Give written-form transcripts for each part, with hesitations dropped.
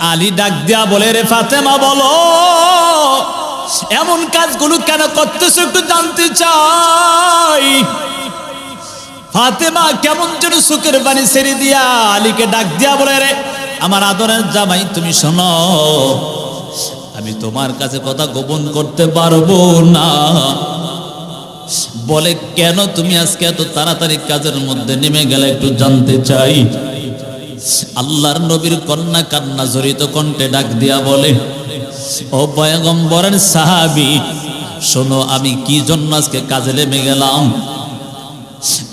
আলী ডাক দিয়া বলে, রে ফাতেমা বলো এমন কাজগুলো কেন করতেছো একটু জানতে চাই। ফাতেমা কেমন যেন চোখের পানি ছেড়ে দিয়া আলীকে ডাক দিয়া বলে, রে আমার আদরের জামাই তুমি শোনো, আমি তোমার কাছে কথা গোপন করতে পারবো না। বলে, কেন তুমি আজকে এত তাড়াতাড়ি কাজের মধ্যে নেমে গেলে একটু জানতে চাই। আল্লাহর নবীর কন্যা কান্না জড়িত কণ্ঠে ডাক দিয়া বলে, ও পয়গম্বরের সাহাবী শোনো, আমি কি জন্য আজকে কাজে নেমে গেলাম।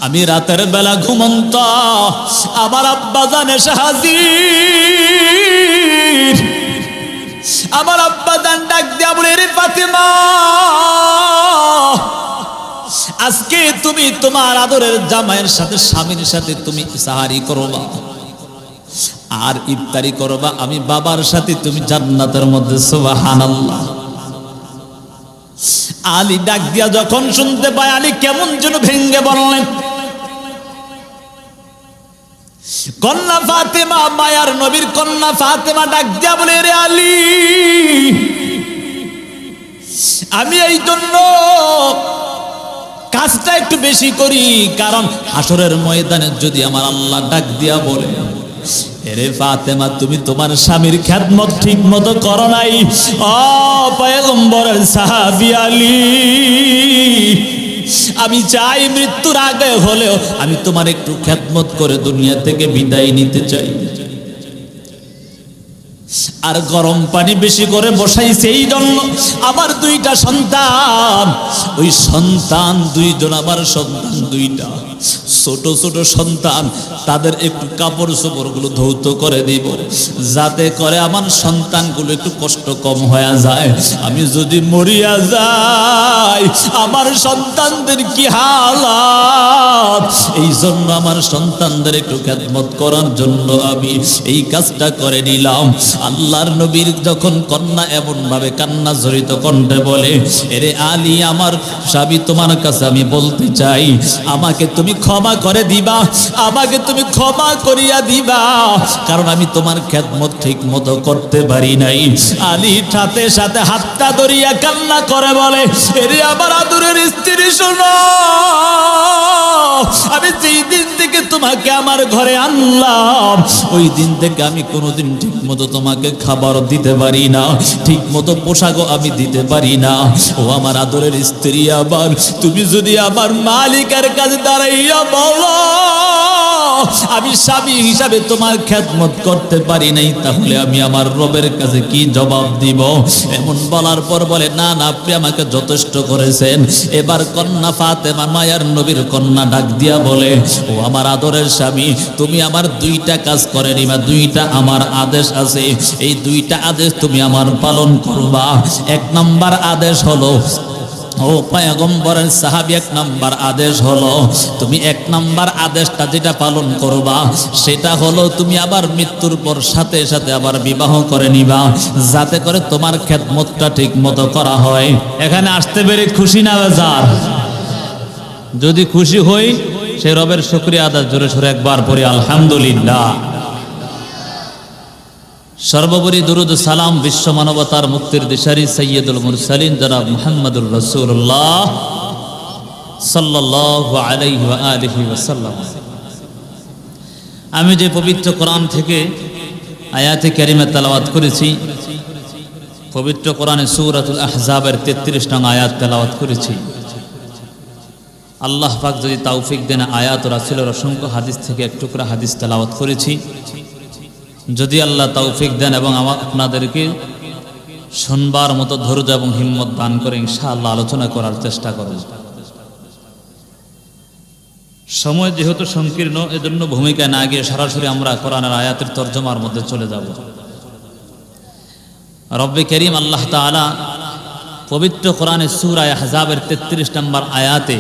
আমি রাতের বেলা ঘুমন্ত, আমার আব্বা জান এসে হাজির। আমার আব্বা জান ডাক দিয়া বলে, রে ফাতেমা আজকে তুমি তোমার আদরের জামাইয়ের সাথে স্বামীর সাথে তুমি সাহারি করবা আর ইফতারি করবা, আমি বাবার সাথে তুমি জান্নাতের মধ্যে। সুবহানাল্লাহ। আলী ডাক দিয়া যখন শুনতে পায়, আলী কেমন যেন ভেঙ্গে বললেন। কন্যা ফাতেমা, মায়ার নবীর কন্যা ফাতেমা ডাক দিয়া বলে, রে আলী আমি এই জন্য কাজটা একটু বেশি করি, কারণ হাসরের ময়দানে যদি আমার আল্লাহ ডাক দিয়া বলে, এরে ফাতেমা তুমি তোমার স্বামীর খেদমত ঠিক মতো করো নাই, ও পয়গম্বরের সাহাবী আলী আমি চাই মৃত্যুর আগে হলেও আমি তোমার একটু খেদমত করে দুনিয়া থেকে বিদায় নিতে চাই। আর গরম পানি বেশি করে বসাইছে এই জন্য আমার দুইটা সন্তান, ওই সন্তান দুইজন, আমার সন্তান দুইটা ছোট ছোট সন্তান, তাদের একটু কাপড় চোপড়গুলো ধৌত করে দিব, যাতে করে আমার সন্তানগুলো একটু কষ্ট কম হয়ে যায়। আমি যদি মরিয়া যাই আমার সন্তানদের কি হালাত, এই জন্য আমার সন্তানদের একটু খেদমত করার জন্য আমি এই কাজটা করে নিলাম। আল্লাহর নবীর যখন কন্যা এমন ভাবে কান্না জড়িত কণ্ঠে বলে, এরে আলী আমার স্বামী তোমার কাছে আমি বলতে চাই, আমাকে তুমি ক্ষমা করে দিবা, আমাকে তুমি ক্ষমা করিয়া দিবা, কারণ আমি তোমার খেদমত ঠিক মতো করতে পারি নাই। আলী সাথে সাথে হাতটা ধরিয়া কান্না করে বলে, এরে আমার আদরের স্ত্রী শোনো, আমি যেই দিন থেকে তোমাকে আমার ঘরে আনলাম ওই দিন থেকে আমি কোনোদিন ঠিক মতো তোমাকে খাবার দিতে পারি না, ঠিক মতো পোশাকও আমি দিতে পারি না। ও আমার আদরের স্ত্রী, আবার তুমি যদি আমার মালিকের কাছে দাঁড়াইয়া বলো আমি স্বামী হিসাবে তোমার খেদমত করতে পারি নাই, তাহলে আমি আমার রবের কাছে কি জবাব দিব। এমন বলার পর বলে, না না আপনি আমাকে যথেষ্ট করেছেন। এবার কন্যা ফাতেমা, মায়ার নবীর কন্যা ডাক দিয়া বলে, ও আমার আদরের স্বামী তুমি আমার দুইটা কাজ করে নিবা, দুইটা আমার আদেশ আছে, এই দুইটা আদেশ তুমি আমার পালন করবা। এক নাম্বার আদেশ হলো, ও পয়গম্বরের সাহাবী, এক নাম্বার আদেশ হলো তুমি এক নাম্বার আদেশটা যেটা পালন করবা সেটা হলো তুমি আবার মৃত্যুর পর সাথে সাথে আবার বিবাহ করে নিবা, যাতে করে তোমার খেদমতটা ঠিক মতো করা হয়। এখানে আসতে পেরে খুশি না বেজার? যদি খুশি হই সে রবের শুকরিয়া আদায় জোরে সোরে একবার পড়ি আলহামদুলিল্লাহ। সর্বোপরি দুরুদ সালাম বিশ্ব মানবতার মুক্তির দিশারি সৈয়দুল মুরসালিন জনাব মুহাম্মদুর রাসূলুল্লাহ সাল্লাল্লাহু আলাইহি ওয়া আলিহি ওয়াসাল্লাম। আমি যে পবিত্র কোরআন থেকে আয়াতে কারিমা তেলাওয়াত করেছি, পবিত্র কোরআনে সূরাতুল আহজাবের 33 নং আয়াত তেলাওয়াত করেছি। আল্লাহ পাক যদি তৌফিক দেন আয়াত ও রাসূলের অসংখ্য হাদিস থেকে এক টুকরা হাদিস তেলাওয়াত করেছি। যদি আল্লাহ তৌফিক দেন এবং আপনাদেরকে শুনবার মতো ধৈর্য এবং হিম্মত দান করে ইনশাআল্লাহ আলোচনা করার চেষ্টা করব। সময় যেহেতু সংকীর্ণ, এজন্য ভূমিকা না গিয়ে সরাসরি আমরা কোরআনের আয়াতের তরজমার মধ্যে চলে যাব। রব্বে করিম আল্লাহ তাআলা পবিত্র কোরআনে সূরা আহজাবের 33 নম্বর আয়াতে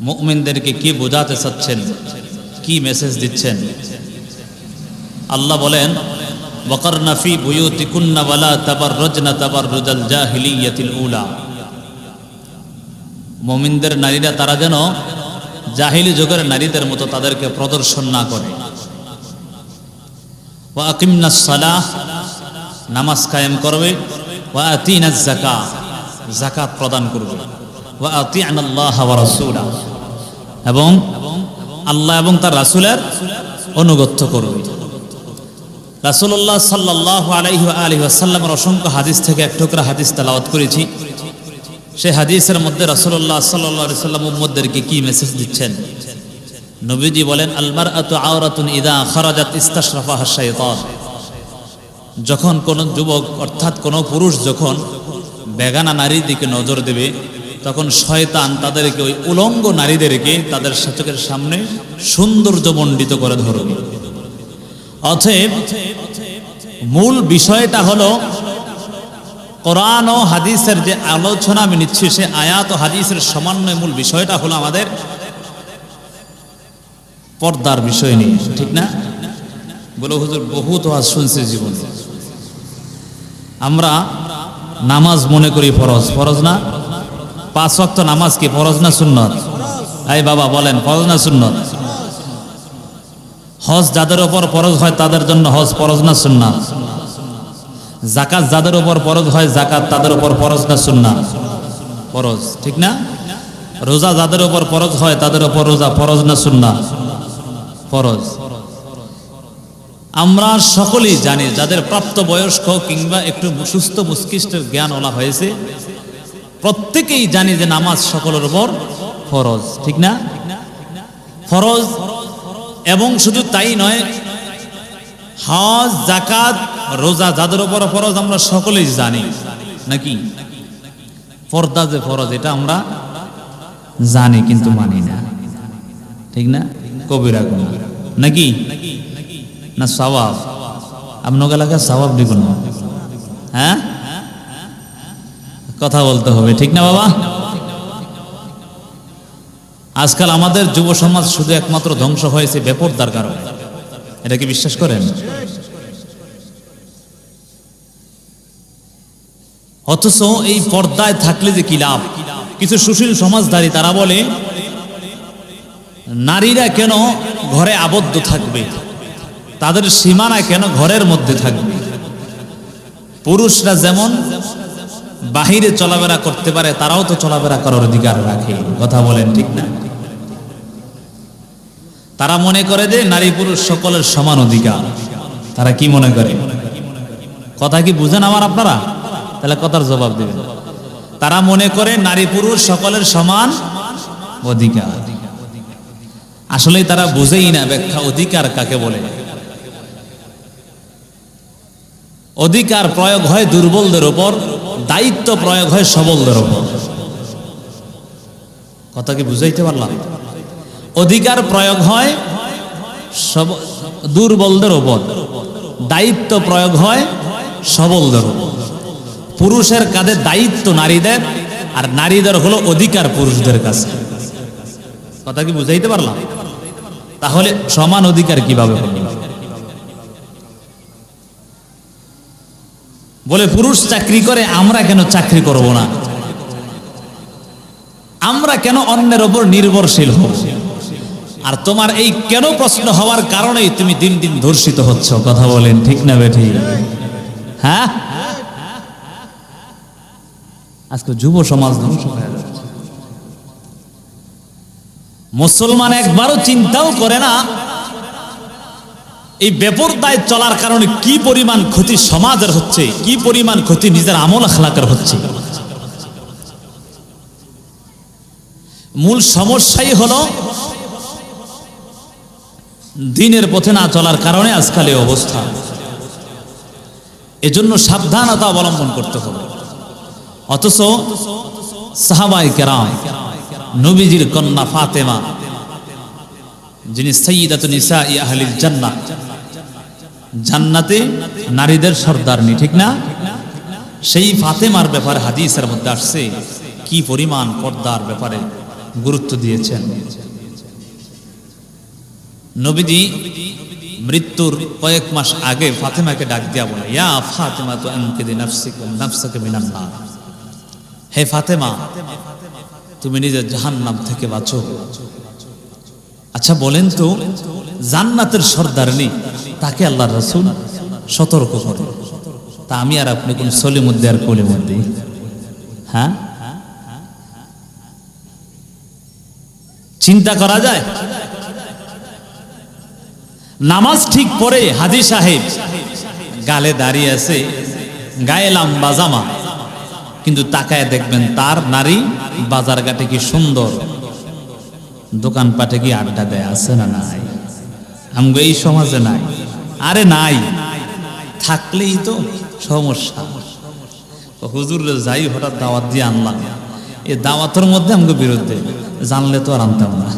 মুমিনদেরকে কি বোঝাতে চাচ্ছেন, কি মেসেজ দিচ্ছেন। আল্লাহ বলেন, ওয়াকারনা ফি বুয়ুতিকুন্না ওয়ালা তাবাররাজনা তাবাররুজাল জাহিলিয়াতিল উলা। মুমিনদের নারীরা তারা যেন জাহিলি যুগের নারীদের মতো তাদেরকে প্রদর্শন না করে। ওয়া আকিমনাস সালাহ, নামাজ কায়েম করবে, ওয়া আতিনাজ যাকাত, যাকাত প্রদান করবে, ওয়া আতি'নাল্লাহ ওয়া রাসূলা, এবং আল্লাহ এবং তার রাসূলের অনুগত্য করবে। রাসূলুল্লাহ সাল্লাল্লাহু আলাইহি ওয়া আলিহি ওয়াসাল্লামের অসংখ্য হাদিস থেকে এক টুকরা হাদিস তেলাওয়াত করেছি। সেই হাদিসের মধ্যে রাসূলুল্লাহ সাল্লাল্লাহু আলাইহি ওয়াসাল্লাম উম্মতদেরকে কি মেসেজ দিচ্ছেন? নবীজি বলেন, আল মারআতু আওরাতুন ইযা খারাজাত ইস্তাশরাফাহা শাইতান। যখন কোন যুবক অর্থাৎ কোন পুরুষ যখন বেগানা নারীর দিকে নজর দেবে, তখন শয়তান তাদেরকে, ওই উলঙ্গ নারীদেরকে তাদের চোখের সামনে সৌন্দর্যমণ্ডিত করে ধরবে। অতএব মূল বিষয়টা হলো কোরআন ও হাদিসের যে আলোচনা আমি নিচ্ছি, সে আয়াত ও হাদিসের সমন্বয় মূল বিষয়টা হলো আমাদের পর্দার বিষয় নিয়ে, ঠিক না? বলে হুজুর বহুত ওয়াজ শুনছি জীবনে, আমরা নামাজ মনে করি ফরজ, ফরজ না? 5 ওয়াক্ত নামাজ কি ফরজ না সুন্নত? এই বাবা বলেন, ফরজ না সুন্নত? হজ যাদের উপর ফরজ হয় তাদের জন্য হজ ফরজ না সুন্নাত? যাকাত যাদের উপর ফরজ হয়, যাকাত তাদের উপর ফরজ না সুন্নাত? ফরজ, ঠিক না? রোজা যাদের উপর ফরজ হয় তাদের উপর রোজা ফরজ না সুন্নাত? ফরজ। আমরা সকলেই জানি, যাদের প্রাপ্ত বয়স্ক কিংবা একটু সুস্থ মস্তিষ্কের জ্ঞান ওলা হয়েছে, প্রত্যেকেই জানি যে নামাজ সকলের উপর ফরজ, ঠিক না? ফরজ। এবং শুধু তাই নয়, হজ, যাকাত, রোজা যাদের উপর ফরজ আমরা সকলেই জানি, নাকি? পর্দা যে ফরজ এটা আমরা জানি কিন্তু মানি না, ঠিক না? কবিরা গুনাহ, নাকি? না সওয়াব? আপনার এলাকায় সওয়াব দিবেন না? হ্যাঁ, কথা বলতে হবে, ঠিক না বাবা? আজকাল আমাদের যুব সমাজ শুধু একমাত্র ধ্বংস হয়েছে বেপরদার কারণে, এটা কি বিশ্বাস করেন? অথচ এই পর্দায় থাকলে যে কি লাভ? কিছু সুশীল সমাজধারী তারা বলে, নারীরা কেন ঘরে আবদ্ধ থাকবে, তাদের সীমানা কেন ঘরের মধ্যে থাকবে? পুরুষরা যেমন বাহিরে চলাফেরা করতে পারে, তারাও তো চলাফেরা করার অধিকার রাখে, কথা বলেন, ঠিক না? তারা মনে করে যে নারী পুরুষ সকলের সমান অধিকার। তারা কি মনে করে? কথা কি বুঝেন আমার আপনারা? তাহলে কথার জবাব দেবেন। তারা মনে করে নারী পুরুষ সকলের সমান অধিকার। আসলে তারা বুঝেই না ব্যাখ্যা অধিকার কাকে বলে। অধিকার প্রয়োগ হয় দুর্বলদের উপর, দায়িত্ব প্রয়োগ হয় সবলদের উপর। কথা কি বুঝাইতে পারলাম? অধিকার প্রয়োগ হয় দুর্বলদের উপর, দায়িত্ব প্রয়োগ হয় সবলদের উপর। পুরুষের কাঁধে দায়িত্ব নারীদের, আর নারীদের হলো অধিকার পুরুষদের কাছে। কথা কি বুঝাইতে পারলাম? তাহলে সমান অধিকার কিভাবে হলো? বলে পুরুষ চাকরি করে, আমরা কেন চাকরি করব না? আমরা কেন অন্যের উপর নির্ভরশীল হব? আর তোমার এই কেন প্রশ্ন হওয়ার কারণেই তুমি দিন দিন ধর্ষিত হচ্ছ। কথা বলেন, ঠিক না বেঠি? হ্যাঁ, আজকে যুব সমাজ ধ্বংস হয়ে যাচ্ছে। মুসলমান একবারও চিন্তাও করে না এই বেপরদায় চলার কারণে কি পরিমাণ ক্ষতি সমাজের হচ্ছে, কি পরিমাণ ক্ষতি নিজের আমল আখলাকের হচ্ছে। মূল সমস্যাই হলো দিনের পথে না চলার কারণে আজকাল এই অবস্থা। এজন্য সাবধানতা অবলম্বন করতে হবে। অথচ সাহাবায়ে কেরাম, নবীজির কন্যা ফাতেমা, যিনি সাইয়্যিদাতুন নিসাই আহলিল জান্নাহ, জান্নাতে নারীদের সর্দারনি, ঠিক না? সেই ফাতেমার ব্যাপারে হাদিসের মধ্যে আসছে কি পরিমাণ পর্দার ব্যাপারে গুরুত্ব দিয়েছেন। নবীজি মৃত্যুর কয়েক মাস আগে ফাতেমাকে ডাক দিয়া বলে, ইয়া ফাতেমা তু আনকিদি নাফসাকা মিনান নার, হে ফাতেমা, তুমি নিজের জাহান্নাম থেকে বাঁচো। আচ্ছা বলেন তো, জান্নাতের সর্দারনি তাকে আল্লাহ রাসূল সতর্ক করে। তা আমি আর আপনি কোন সলির মধ্যে আর কোলের মধ্যে? হ্যাঁ, চিন্তা করা যায়? নামাজ ঠিক পড়ে হাজী সাহেব গালে দাঁড়িয়ে আছে, গায়ে লম্বা জামা, কিন্তু তাকায় দেখবেন তার নারী বাজার ঘাটে কি সুন্দর, দোকানপাটে কি আড্ডা দেয়, আছে না নাই? আমগো এই সমাজে নাই। আরে নাই, থাকলেই তো সমস্যা। হুজুর যাই হঠাৎ দাওয়াত দিয়ে আনলাম, এই দাওয়াতের মধ্যে আমগো বিরুদ্ধে, জানলে তো আর আনতাম না।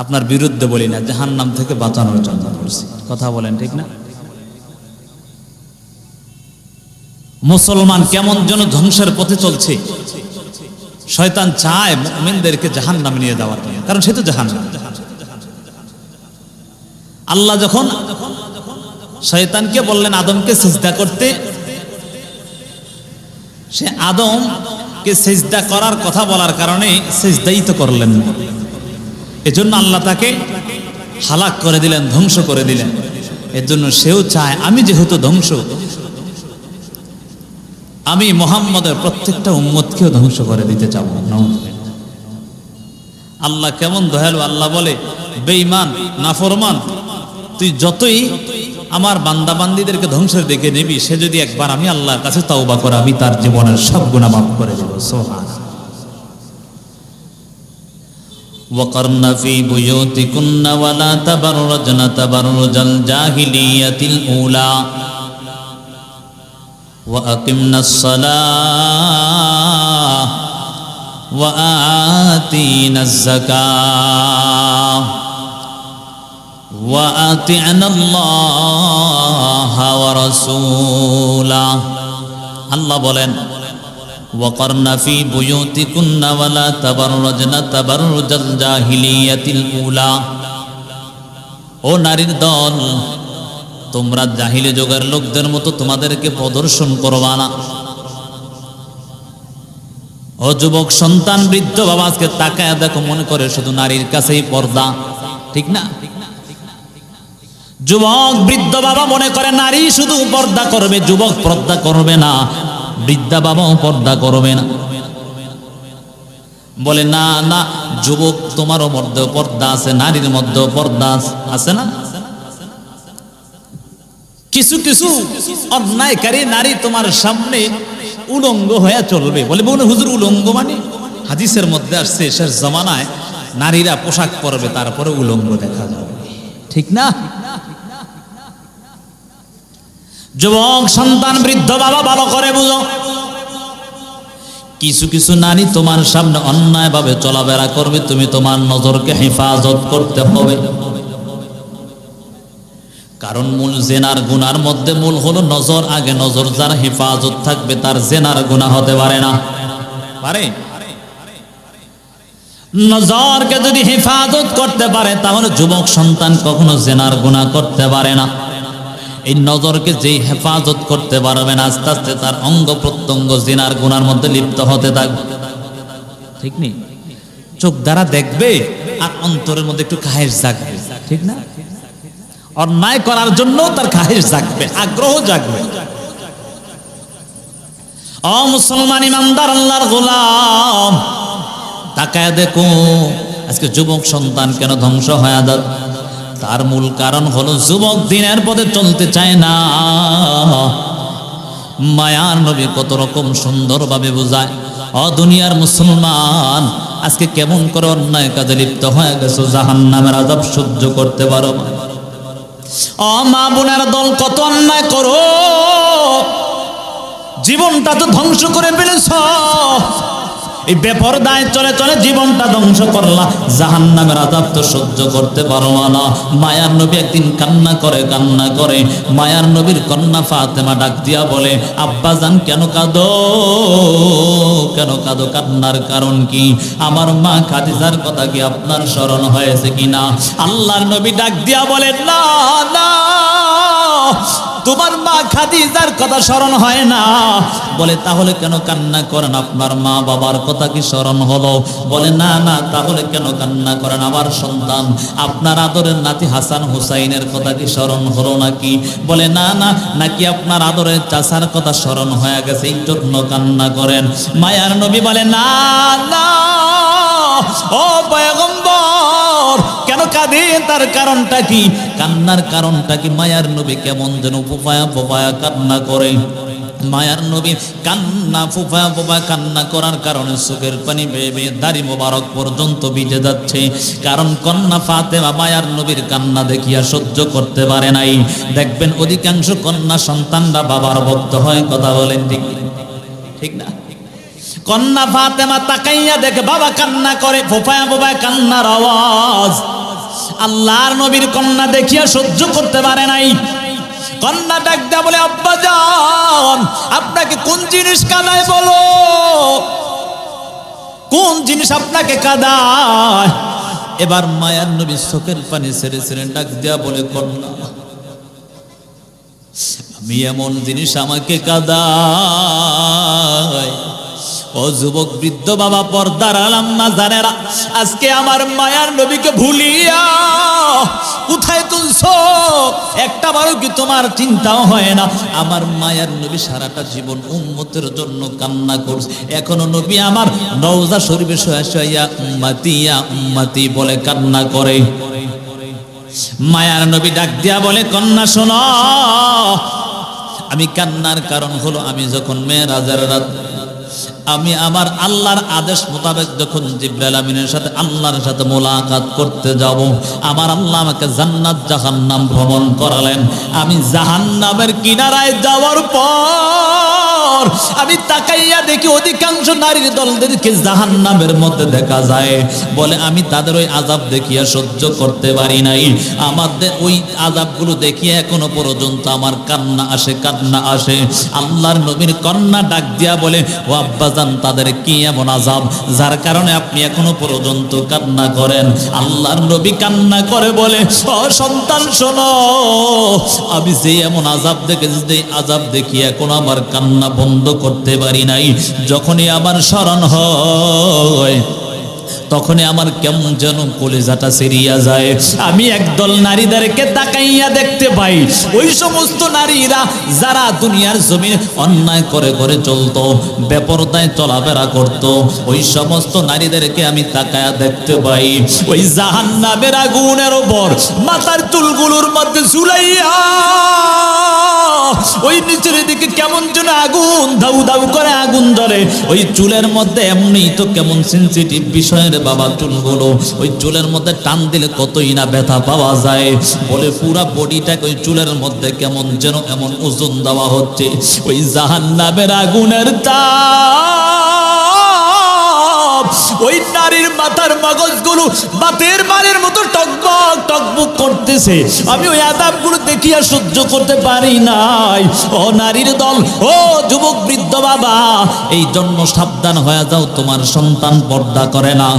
আপনার বিরুদ্ধে বলি না, জাহান্নাম থেকে বাঁচানোর জন্য বলছি। কথা বলেন ঠিক না? মুসলমান কেমন যেন ধ্বংসের পথে চলছে। শয়তান চায় মুমিনদেরকে জাহান্নামে নিয়ে যাওয়ার জন্য, কারণ সে তো জাহান্নাম। আল্লাহ যখন শয়তানকে বললেন আদমকে সিজদা করতে, সে আদমকে সিজদা করার কথা বলার কারণে সিজদাই তো করলেন না। এজন্য আল্লাহ তাকে হালাক করে দিলেন, ধ্বংস করে দিলেন। এর জন্য সেও চায় আমি যেহেতু ধ্বংস, আমি মুহাম্মদের প্রত্যেকটা উম্মতকেও ধ্বংস করে দিতে চাও। আল্লাহ কেমন দয়ালু! আল্লাহ বলে, বেঈমান নাফরমান, তুই যতই আমার বান্দা বান্দীদেরকে ধ্বংসের দিকে নিবি, সে যদি একবার আমি আল্লাহর কাছে তওবা করে, আমি তার জীবনের সব গুনাহ মাফ করে দেব। সুবহানাল্লাহ। وقرن في بيوتكن ولا تبرجن تبرج الجاهلية الأولى وأقمنا الصلاة وآتينا الزكاة وأطعنا الله ورسوله। আল্লাহ বলেন, وقرن في بيوتكن ولا تبرجن تبرج الجاهلية الأولى। ও নারীর দল, তোমরা জাহিলি যুগের লোকদের মতো তোমাদেরকে প্রদর্শন করবা না। ও যুবক সন্তান, বৃদ্ধ বাবা, আজকে তাকায় দেখো, মনে করে শুধু নারীর কাছেই পর্দা, ঠিক না? যুবক বৃদ্ধ বাবা মনে করে নারী শুধু পর্দা করবে, যুবক পর্দা করবে না, বৃদ্ধা বাবাও পর্দা করবে না। বলে না না, যুবক তোমারও মধ্যেও পর্দা আছে, নারীর মধ্যেও পর্দা আছে না? কিছু কিছু অন্যায়কারী নারী তোমার সামনে উলঙ্গ হয়ে চলবে। বলে বলে হুজুর উলঙ্গ মানে? হাদিসের মধ্যে আসছে শেষ জামানায় নারীরা পোশাক পরবে, তারপরে উলঙ্গ দেখা যাবে, ঠিক না? যুবক সন্তান, বৃদ্ধ বাবা, ভালো করে বুঝো, কিছু কিছু নারী তোমার সামনে অন্যায়ভাবে চলাফেরা করবে, তুমি তোমার নজরকে হেফাজত করতে হবে। কারণ মূল জেনার গুনার মধ্যে মূল হলো নজর। আগে নজর যার হেফাজত থাকবে, তার জেনার গুনাহ হতে পারে না। পারে? নজরকে যদি হেফাজত করতে পারে, তাহলে যুবক সন্তান কখনো জেনার গুনাহ করতে পারে না। এই নজরকে যেই হেফাজত করতে পারবে না, আস্তে আস্তে তার অঙ্গ প্রত্যঙ্গ জিনার গুনার মধ্যে লিপ্ত হতে থাকবে, ঠিক নেই? চোখ দ্বারা দেখবে আর অন্তরের মধ্যে একটু খাহেশ জাগবে, ঠিক না? অন্যায় করার জন্য তার খাহেশ জাগবে, আগ্রহ জাগবে। ও মুসলমান ইমানদার আল্লাহর গোলাম, তাকায় দেখো আজকে যুবক সন্তান কেন ধ্বংস হয়ে যাচ্ছে। তার মূল কারণ হলো যুবক দিনের পথে চলতে চায় না। মায়ার নবী কত রকম সুন্দরভাবে বোঝায়, ও দুনিয়ার মুসলমান, আজকে কেমন করে অন্যায় কাজে লিপ্ত হয়ে গেছো, জাহান্নামের আযাব সহ্য করতে পারো না। ও মা বোনের দল, কত অন্যায় করো, জীবনটা তো ধ্বংস করে ফেলেছ। এই বেপরদায় চলে চলে জীবনটা ধ্বংস করলা, জাহান্নামের আযাব তো সহ্য করতে পারো না। মায়ার নবী একদিন কান্না করে মায়ার নবীর কন্যা ফাতেমা ডাক দিয়া বলে, আব্বা জান কেন কাঁদো, কেন কাঁদো, কান্নার কারণ কি? আমার মা খাদিজার কথা কি আপনার স্মরণ হয়েছে কিনা? আল্লাহর নবী ডাক দিয়া বলে, না না, তোমার মা খাদিজার কথা স্মরণ হয় না। বলে তাহলে কেন কান্না করেন? আপনার মা বাবার কথা কি স্মরণ হলো? বলে না না, তাহলে কেন কান্না করেন? আমার সন্তান আপনার আদরের নাতি হাসান হুসাইনের কথা কি স্মরণ হলো নাকি? বলে না না, নাকি আপনার আদরের চাচার কথা স্মরণ হয়ে গেছে এই জন্য কান্না করেন? মায়ার নবী বলে না না, ও পয়গম্বর, কেন কাঁদেন? তার কারণটা কি? কান্নার কারণটা কি? মায়ার নবী কেমন যেন ফুফায়া ফুফায়া কান্না করে। মায়ার নবী কান্না ফুফায়া ফুফায়া কান্না করার কারণে চোখের পানি বেয়ে বেয়ে দাড়ি মোবারক পর্যন্ত ভিজে যাচ্ছে। কারণ কন্যা ফাতেমা মায়ার নবীর কান্না দেখিয়া সহ্য করতে পারে নাই। দেখবেন অধিকাংশ কন্যা সন্তানরা বাবার ভক্ত হয়। কথা বলেন ঠিক ঠিক না? কন্যা ফাতেমা তাকাইয়া দেখে বাবা কান্না করে, ফোফায়া ফোফায়া কান্নার আওয়াজ। আল্লাহর নবীর কন্যা দেখিয়া সহ্য করতে পারে নাই। কন্যা ডাক দেয়া বলে, আব্বাজান আপনাকে কোন জিনিস কাঁদায়? বলো কোন জিনিস আপনাকে কাঁদায়? এবার মায়ার নবী চোখের পানি ছেড়ে ছেড়ে ডাক দেয়া বলে, কন্যা আমি এমন জিনিস আমাকে কাঁদায়। ও যুবক বৃদ্ধ বাবা, পর্দার আলাম্মা জানেরা, আজকে আমার মায়ার নবীকে ভুলিয়া কোথায় তুলছো? একটা বারও কি তোমার চিন্তাও হয় না? আমার মায়ার নবী সারাটা জীবন উম্মতের জন্য কান্না করছে। এখনো নবী আমার রওজা শরীফে শুয়ে শুয়ে উম্মতি ইয়া উম্মতি বলে কান্না করে। মায়ার নবী ডাক দিয়া বলে, কন্যা শোনো, আমি কান্নার কারণ হলো আমি যখন মেরাজের রাত আমি আমার আল্লাহর আদেশ মোতাবেক যখন জিবরাইল আমিনের সাথে আল্লাহর সাথে মোলাকাত করতে যাব, আমার আল্লাহ আমাকে জান্নাত জাহান্নাম ভ্রমণ করালেন। আমি জাহান্নামের কিনারায় যাওয়ার পর আমি তাকাইয়া দেখি অধিকাংশ নারীর দলদেরকে জাহান্নামের মধ্যে দেখা যায়। বলে আমি তাদের ওই আযাব দেখিয়া সহ্য করতে পারি নাই। আমাদের ওই আযাবগুলো দেখিয়া এখনো পর্যন্ত আমার কান্না আসে, কান্না আসে। আল্লাহর নবীর কন্যা ডাক দিয়া বলে, ও আব্বা জান, তাদের কি এমন আযাব যার কারণে আপনি এখনো পর্যন্ত কান্না করেন? আল্লাহর নবী কান্না করে বলে, ও সন্তান শোনো, আমি যে এমন আযাব দেখেছি, যে আযাব দেখি এখন আমার কান্না বন্ধ করতে পারি নাই। যখনই আমার স্মরণ হয় তখনই আমার কেমন যেন কলিজাটা ছিঁড়িয়া যায়। আমি একদল নারীদেরকে তাকাইয়া দেখতে পাই, ওই সমস্ত নারীরা যারা দুনিয়ার জমিনে অন্যায় করে করে চলতো, বেপরদায় চলাফেরা করত, ওই সমস্ত নারীদেরকে আমি তাকায়া দেখতে পাই ওই জাহান্নামের আগুনের উপর মাথার চুলগুলোর মধ্যে ঝুলাইয়া ওই নিচের দিকে কেমন যেন আগুন দাউ দাউ করে আগুন জ্বলে। ওই চুলের মধ্যে এমনি তো কেমন সেনসিটিভ বিষয়ের বাবা চুলগুলো, ওই চুলের মধ্যে টান দিলে কতই না ব্যথা পাওয়া যায়। বলে পুরা বডিটাকে ওই চুলের মধ্যে কেমন যেন এমন ওজন দেওয়া হচ্ছে। ওই জাহান্নামের আগুনের তাপ ওই নারীর মাথার মগজগুলো বাতের মারের মতো টকবক টকবক করতেছে। আমি ওই আযাবগুলো দেখিয়া সহ্য করতে পারি নাই। ও নারীর দল, ও যুবক বৃদ্ধ বাবা, এই জন্য সাবধান হয়ে যাও, তোমার সন্তান পর্দা করে না।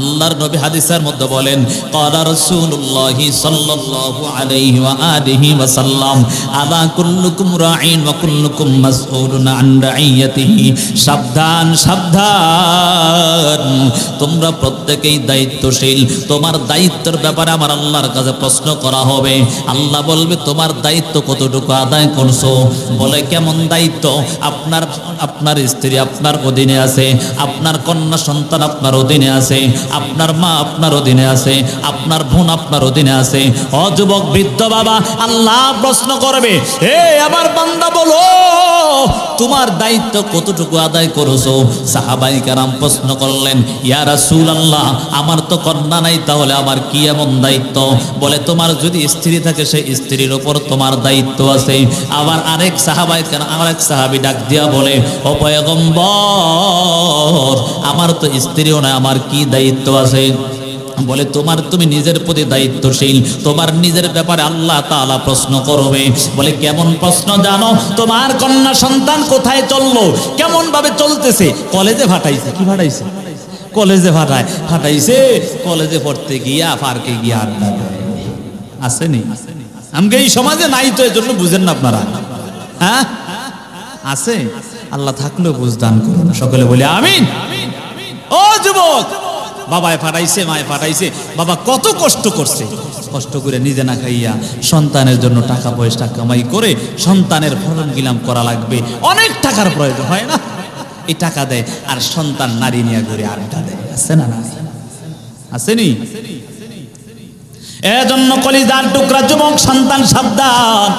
আল্লাহর নবী হাদিসের মধ্যে বলেন, ক্বালা রাসূলুল্লাহ সাল্লাল্লাহু আলাইহি ওয়া আলিহি ওয়া সাল্লাম, আলা কুল্লুকুম রাঈন ওয়া কুল্লুকুম মাসউলুন আন রাইয়াতিহি। সাবধান সাবধান, তোমরা প্রত্যেকেই দায়িত্বশীল। তোমার দায়িত্বের ব্যাপারে আমার আল্লাহর কাছে প্রশ্ন করা হবে। আল্লাহ বলবে, তোমার দায়িত্ব কতটুকু আদায় করছো? বলে, কেমন দায়িত্ব? আপনার স্ত্রী আপনার অধীনে আছে, আপনার কন্যা সন্তান আপনার অধীনে আছে, আপনার মা আপনার অধীনে আছে, আপনার বোন আপনার অধীনে আছে। ও যুবক বৃদ্ধ বাবা, আল্লাহ প্রশ্ন করবে, হে আমার বান্দা, বলো তোমার দায়িত্ব কতটুকু আদায় করেছো? সাহাবায়ে কেরাম প্রশ্ন করলেন, ইয়া রাসূলুল্লাহ, আমার তো কন্যা নাই, তাহলে আমার কি এমন দায়িত্ব? বলে, তোমার যদি স্ত্রী থাকে সেই স্ত্রীর উপর তোমার দায়িত্ব আছে। আবার আরেক সাহাবী ডাক দিয়া বলে, ও পয়গম্বর, আমার তো স্ত্রীও নাই, আমার কি দায়িত্ব আছে? বলে, তুমি নিজের প্রতি দায়িত্বশীল, তোমার নিজের ব্যাপারে আল্লাহ তাআলা প্রশ্ন করবে। বলে, কেমন প্রশ্ন জানো? তোমার কন্যা সন্তান কোথায় চললো, কেমন ভাবে চলতেছে? কলেজে ফাটাইছে। কি ফাটাইছে? কলেজে ফাটাইছে। কলেজে পড়তে গিয়া পার্কে গিয়া আড্ডা দেয়। আসেনি? আমাকে এই সমাজে নাই, তো এজন্য বুঝেন না আপনারা। হ্যাঁ আছে? আল্লাহ থাকলেও বুঝ দান করুন, সকলে বলি আমিন। ও যুবক, বাবায় ফাটাইছে, মায়ে ফাটাইছে, বাবা কত কষ্ট করছে, কষ্ট করে নিজে না খাইয়া সন্তানের জন্য টাকা পয়সা কামাই করে সন্তানের ফর্ম গিলাম করা লাগবে, অনেক টাকার প্রয়োজন হয় না? এই টাকা দেয় আর সন্তান নারী নিয়ে ঘুরে আড্ডা দেয়, আছে না? না আসেনি? এজন্য কলিজার টুকরা যুবক সন্তান সাবধান,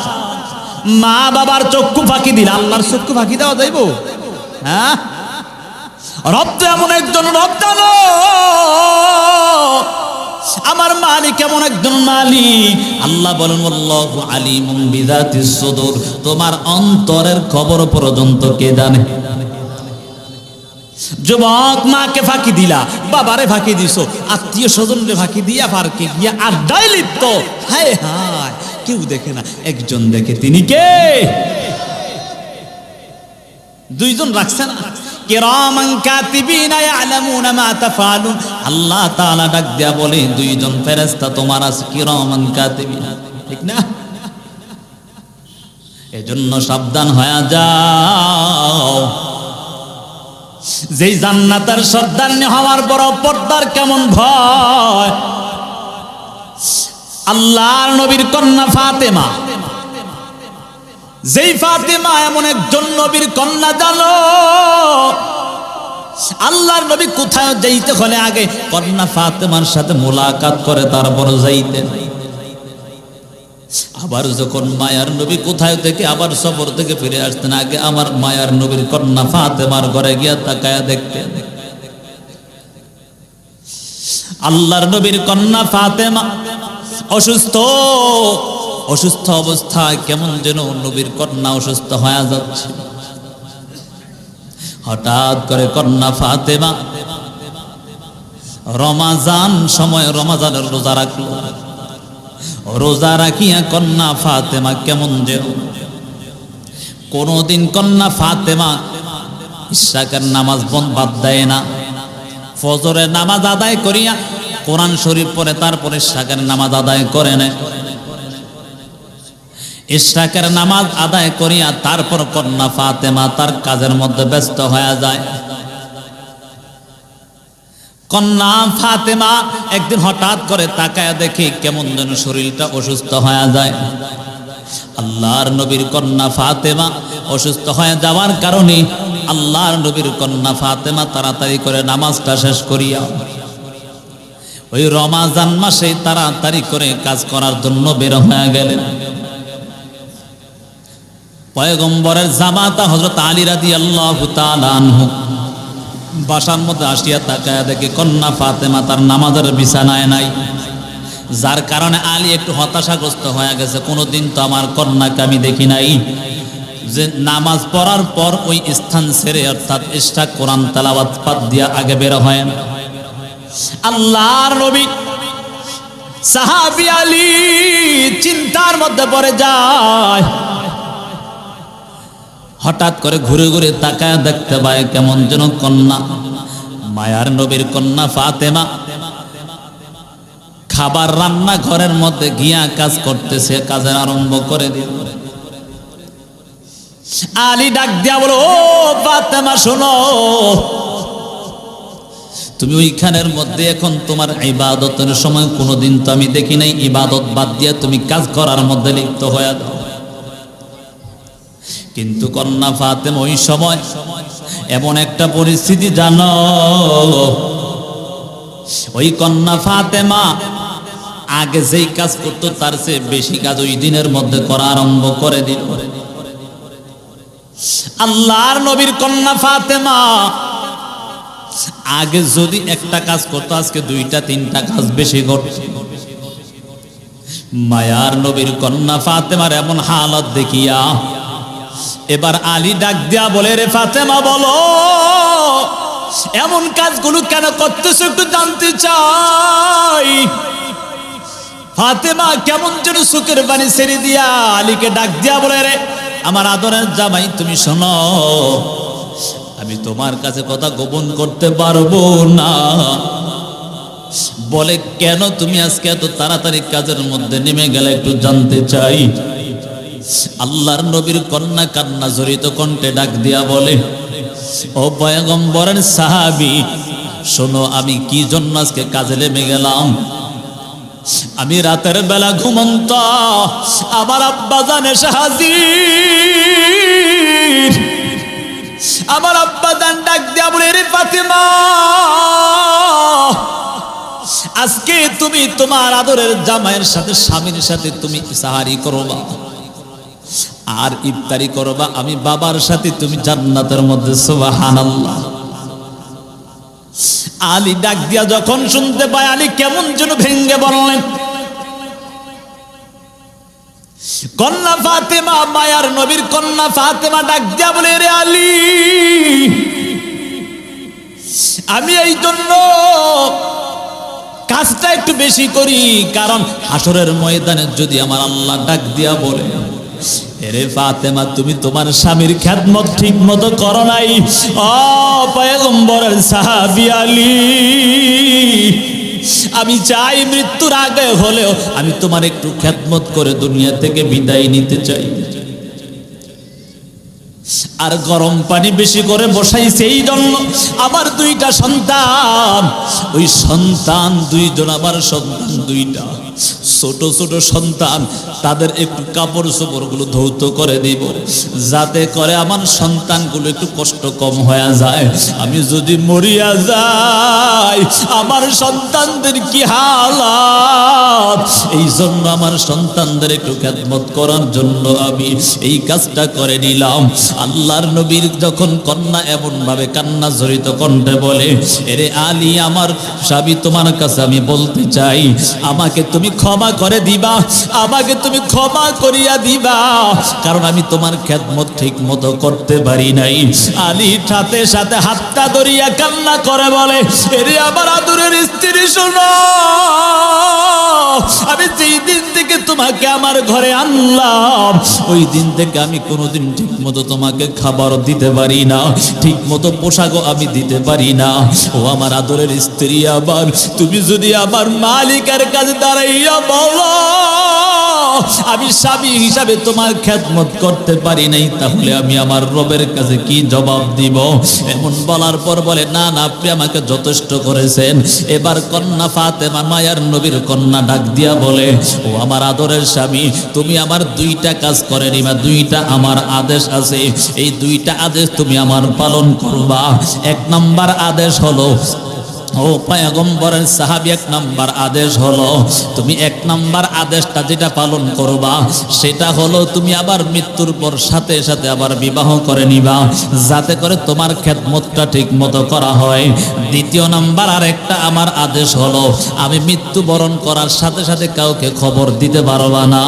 মা বাবার চক্ষু ফাঁকি দিলে আল্লাহর চক্ষু ফাঁকি দেওয়া যাইব? হ্যাঁ, রব তো এমন একজন রব, জানো আমার মালিক এমন একজন মালিক। আল্লাহ বলেন আল্লাহু আলিমুম বিযাতিস সুদূর, তোমার অন্তরের খবর পর্যন্ত কে জানে? যুবক, মাকে ফাঁকি দিলা, বাবারে ফাঁকি দিছো, আত্মীয় স্বজনরে ফাঁকি দিয়া পার্কে গিয়া আড্ডায় লিপ্ত। হায় হায়, কেউ দেখে না, একজন দেখে, তিনি কে? দুইজন রাখছে না, কিরামান কাতিবিনা ইয়ালামুনা মা তাফআলুন। আল্লাহ তাআলা ডাক দিয়া বলে, দুইজন ফেরেশতা তোমার আছে, কিরামান কাতিবিনা, ঠিক না? এজন্য সাবধান হয়ে যাও। যেই জান্নাতের সর্দার হওয়ার বড় পর্দার কেমন ভয়। আল্লাহর নবীর কন্যা ফাতেমা, যেই ফাতেমা এমন একজন নবীর কন্যা, জানো আল্লাহর নবী কোথায় যাইতে হলে আগে কন্যা ফাতেমার সাথে মোলাকাত করে তারপর যাইতেন। আবার যখন মায়ার নবী কোথায় থেকে আবার সফর থেকে ফিরে আসতেন, আগে আমার মায়ার নবীর কন্যা ফাতেমার ঘরে গিয়া তাকায়া দেখতেন। আল্লাহর নবীর কন্যা ফাতেমা অসুস্থ, অসুস্থ অবস্থায় কেমন যেন নবীর কন্যা অসুস্থ হয়ে যাচ্ছে। হঠাৎ করে কন্যা ফাতেমা রমাজান সময় রমাজানের রোজা রাখলো। রোজা রাখিয়া কন্যা ফাতেমা কেমন যেন, কোনদিন কন্যা ফাতেমা ইশরাকের নামাজ বাদ দেয় না। ফজরের নামাজ আদায় করিয়া কোরআন শরীফ পড়ে তারপরে ইশরাকের নামাজ আদায় করে নেয়। ইশরাকের নামাজ আদায় করিয়া তারপর কন্যা ফাতেমা তার কাজের মধ্যে ব্যস্ত হয়ে যায়। কন্যা ফাতেমা একদিন হঠাৎ করে তাকায়া দেখে কেমন যেন শরীরটা অসুস্থ হয়ে যায়। আল্লাহর নবীর কন্যা ফাতেমা অসুস্থ হয়ে যাওয়ার কারণে আল্লাহর নবীর কন্যা ফাতেমা তাড়াতাড়ি করে নামাজটা শেষ করিয়া ওই রমাজান মাসে তাড়াতাড়ি করে কাজ করার জন্য বের হয়ে গেলেন। পয়গম্বরের জামাতা হযরত আলী রাদিয়াল্লাহু তাআলা আনহু বাসার মধ্যে আসিয়া তাকায়া দেখে কন্যা ফাতেমা তার নামাজের বিছানায় নাই, যার কারণে আলী একটু হতাশাগ্রস্ত হয়ে গেছে। কোনোদিন তো আমার কন্যাকে আমি দেখি নাই যে নামাজ পড়ার পর ওই স্থান ছেড়ে অর্থাৎ ইশরাক কোরআন তেলাওয়াত পাঠ দিয়া আগে বের হয়। আল্লাহর নবী সাহাবী আলী চিন্তার মধ্যে পড়ে যায়। হঠাৎ করে ঘুরে ঘুরে তাকায় দেখতে পায় কেমন যেন কন্যা মায়ার নবীর কন্যা ফাতেমা খাবার রান্না ঘরের মধ্যে গিয়া কাজ করতেছে, কাজের আরম্ভ করে দিল। আলী ডাক দিয়া বলো, ও ফাতেমা শোনো, তুমি ওইখানের মধ্যে এখন তোমার ইবাদতের সময় কোনোদিন তো আমি দেখি নাই, ইবাদত বাদ দিয়া তুমি কাজ করার মধ্যে লিপ্ত হয়ে যাও। কিন্তু কন্যা ফাতেমা ওই সময় এমন একটা পরিস্থিতি, জানো ওই কন্যা ফাতেমা আগে যেই কাজ করতো তার চেয়ে বেশি কাজ ওই দিনের মধ্যে করা আরম্ভ করে দিল। আল্লাহর নবীর কন্যা ফাতেমা আগে যদি একটা কাজ করতো আজকে দুইটা তিনটা কাজ বেশি করছে। মায়ার নবীর কন্যা ফাতেমার এমন হালত দেখিয়া এবার আলী ডাক দিয়া বলে, রে ফাতেমা বলো এমন কাজগুলো কেন করতেছো একটু জানতে চাই। ফাতেমা কেমন যেন চোখের পানি ছেড়ে দিয়া আলীকে ডাক দিয়া বলে, রে আমার আদরের জামাই তুমি শোনো, আমি তোমার কাছে কথা গোপন করতে পারবো না। বলে কেন তুমি আজকে এত তাড়াতাড়ি কাজের মধ্যে নেমে গেলে একটু জানতে চাই। আল্লাহর নবীর কন্যা কান্না জড়িত কণ্ঠে ডাক দিয়া বলে, ও পয়গম্বরের সাহাবী, শোনো আমি কি জন্য আজকে কাজে নেমে গেলাম। আমি রাতের বেলা ঘুমন্ত, আমার আব্বা জান এসে হাজির। আমার আব্বা জান ডাক দিয়া বলে, রে ফাতেমা, আজকে তুমি তোমার আদরের জামাইয়ের সাথে, স্বামীর সাথে তুমি সাহারি করবা আর ইফতারি করবা, আমি বাবার সাথে তুমি জান্নাতের মধ্যে। সুবহানাল্লাহ। আলী ডাক দিয়া যখন শুনতে পায়, আলী কেমন যেন ভেঙ্গে বললেন। কন্যা ফাতেমা, মায়ার নবীর কন্যা ফাতেমা ডাক দিয়া বলে, রে আলী, আমি এই জন্য কাজটা একটু বেশি করি, কারণ হাসরের ময়দানে যদি আমার আল্লাহ ডাক দিয়া বলে, এরে ফাতেমা, তুমি তোমার স্বামীর খেদমত ঠিক মতো করো নাই। ও পয়গম্বরের সাহাবী আলী, আমি চাই মৃত্যুর আগে হলেও আমি তোমার একটু খেদমত করে দুনিয়া থেকে বিদায় নিতে চাই। আর গরম পানি বেশি করে বসাইছে, এই জন্য আমার দুইটা সন্তান, ওই সন্তান দুইজন, আমার সন্তান দুইটা ছোট ছোট সন্তান, তাদের একটু কাপড় চোপড়গুলো ধৌত করে দিব, যাতে করে আমার সন্তানগুলো একটু কষ্ট কম হয়ে যায়। আমি যদি মরিয়া যাই, আমার সন্তানদের কি হালাত। এই জন্য আমার সন্তানদের একটু খেদমত করার জন্য আমি এই কাজটা করে নিলাম। আল্লাহর নবীর যখন কন্যা এমন ভাবে কান্না জড়িত কণ্ঠে বলে, এরে আলী, আমার স্বামী, তোমার কাছে আমি বলতে চাই, আমাকে তুমি ক্ষমা করে দিবা, আমাকে তুমি ক্ষমা করিয়া দিবা, কারণ আমি তোমার খেদমত ঠিক মতো করতে পারি নাই। আলী সাথে সাথে হাতটা ধরিয়া কান্না করে বলে, এরে আমার আদরের স্ত্রী, শোনো, আমি যেই দিন থেকে তোমাকে আমার ঘরে আনলাম, ওই দিন থেকে আমি কোনোদিন ঠিক মতো তোমাকে খাবার দিতে পারি না, ঠিক মতো পোশাকও আমি দিতে পারি না। ও আমার আদরের স্ত্রী, আবার তুমি যদি আমার মালিকের কাছে দাঁড়াইয়া বলো আমি স্বামী হিসাবে তোমার খেদমত করতে পারি নাই, তাহলে আমি আমার রবের কাছে কি জবাব দিব? এমন বলার পর বলে, না না, আপনি আমাকে যথেষ্ট করেছেন। এবার কন্যা ফাতেমা, মায়ার নবীর কন্যা ডাক দিয়া বলে, ও আমার আদরের স্বামী, তুমি আমার দুইটা কাজ করে নিবা, দুইটা আমার আদেশ আছে, এই দুইটা আদেশ তুমি আমার পালন করবা। এক নাম্বার আদেশ হলো, ও পয়গম্বরের সাহাবী, এক নাম্বার আদেশ হলো, তুমি এক নাম্বার আদেশটা যেটা পালন করবা, সেটা হলো তুমি আবার মৃত্যুর পর সাথে সাথে আবার বিবাহ করে নিবা, যাতে করে তোমার খেদমতটা ঠিক মতো করা হয়। দ্বিতীয় নাম্বার আর একটা আমার আদেশ হলো, আমি মৃত্যুবরণ করার সাথে সাথে কাউকে খবর দিতে পারবা না,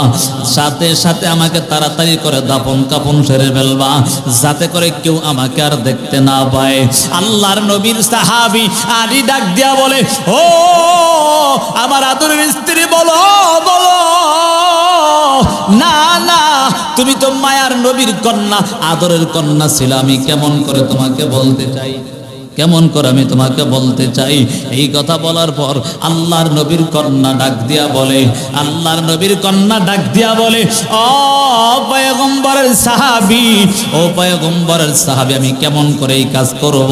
সাথে সাথে আমাকে তাড়াতাড়ি করে দাফন কাফন সেরে ফেলবা, যাতে করে কেউ আমাকে আর দেখতে না পায়। আল্লাহর নবীর সাহাবী আলী ডাক দিয়া বলে, ও আমার আদরের স্ত্রী, বলো বলো। না না, তুমি তো মায়ার নবীর কন্যা, আদরের কন্যা ছিল, আমি কেমন করে তোমাকে বলতে চাই, কেমন করে আমি তোমাকে বলতে চাই। এই কথা বলার পর আল্লাহর নবীর কন্যা ডাক দিয়া বলে, আল্লাহর নবীর কন্যা ডাক দিয়া বলে, ও পয়গম্বরের সাহাবী, ও পয়গম্বরের সাহাবী, আমি কেমন করে এই কাজ করব?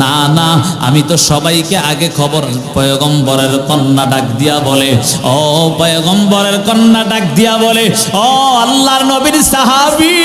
না না, আমি তো সবাইকে আগে খবর। পয়গম্বরের কন্যা ডাক দিয়া বলে, ও পয়গম্বরের কন্যা ডাক দিয়া বলে, ও আল্লাহর নবীর সাহাবী,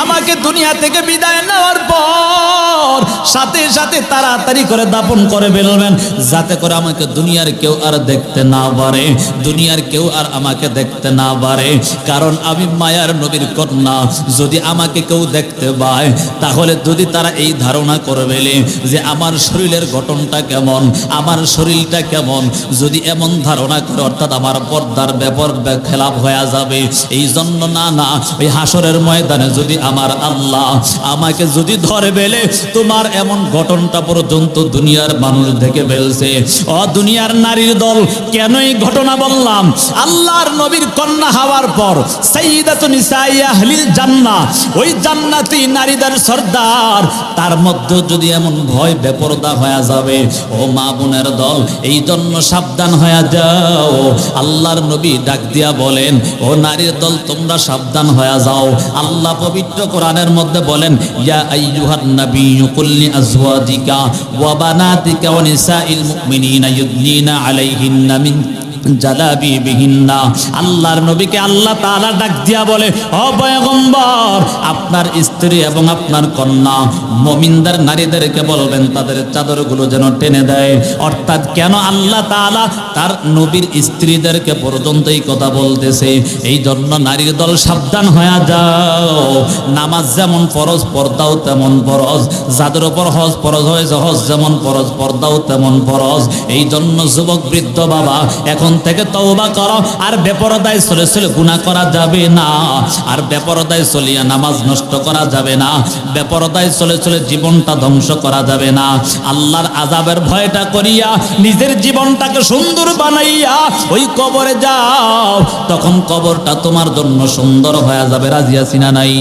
আমাকে দুনিয়া থেকে বিদায় নেওয়ার পর সাথে সাথে তাড়াতাড়ি করে দাফন করে ফেলবেন, যাতে করে আমাকে দুনিয়ার কেউ আর দেখতে না পারে, দুনিয়ার কেউ আর আমাকে দেখতে না পারে, কারণ আমি মায়ার নবীর কন্যা। যদি আমাকে কেউ দেখতে পায়, তাহলে যদি তারা এই ধারণা করে ফেলে যে আমার শরীরের গঠনটা কেমন, আমার শরীরটা কেমন, যদি এমন ধারণা করে, অর্থাৎ আমার পর্দার ব্যাপার খেলাপ হয়ে যাবে। এই জন্য না না, ওই হাসরের ময়দানে যদি আমার আল্লাহ আমাকে যদি ধরে বেলে তোমার এমন ঘটনাটা পর্যন্ত দুনিয়ার মানুষ দেখে ফেলছে। ও দুনিয়ার নারীর দল, কেন এই ঘটনা বললাম? আল্লাহর নবীর কন্যা হওয়ার পর সাইয়্যিদাতুন নিসাই আহলিল জান্নাহ, ওই জান্নাতি নারীদের সর্দার, তার মধ্যে যদি এমন ভয় বেপরদা হয়ে যাবে, ও মা বোনের দল, এই জন্য সাবধান হয়ে যাও। আল্লাহর নবী ডাক দিয়া বলেন, ও নারীর দল তোমরা সাবধান হয়ে যাও। আল্লাহ পবিত্র কোরআনের মধ্যে বলেন, ইয়া আইয়ুহান নাবিয়্যু কুল লিআজওয়াজিকা ওয়া বানাতিকা ওয়া নিসাইল মুমিনিনা ইউদনিনা আলাইহিন্না মিন জালাবিবিহিন্না। আল্লাহর নবীকে আল্লাহ তাআলা ডাক দিয়া বলে, ও পয়গম্বর, আপনার স্ত্রী এবং আপনার কন্যা মুমিনদের নারীদেরকে বলবেন তাদের চাদরগুলো যেন টেনে দেয়। অর্থাৎ কেন আল্লাহ তাআলা তার নবীর স্ত্রীদেরকে পর্যন্ত এই কথা বলতেছে? এই জন্য নারীর দল সাবধান হয়ে যাও। নামাজ যেমন ফরজ, পর্দাও তেমন ফরজ। যাদের উপর হজ ফরজ হয়েছে, হজ যেমন ফরজ, পর্দাও তেমন ফরজ। এই জন্য যুবক বৃদ্ধ বাবা, এখন থেকে তওবা করো। আর বেপরদায় চলে চলে গুনাহ করা যাবে না। আর বেপরদায় চলিয়া নামাজ নষ্ট করা যাবে না। বেপরদায় চলে চলে জীবনটা ধ্বংস করা যাবে না। আল্লাহর আযাবের ভয়টা করিয়া নিজের জীবনটাকে সুন্দর বানাইয়া ওই কবরে যাও, তখন কবরটা তোমার জন্য সুন্দর হয়ে যাবে। রাজি আছি না নাই?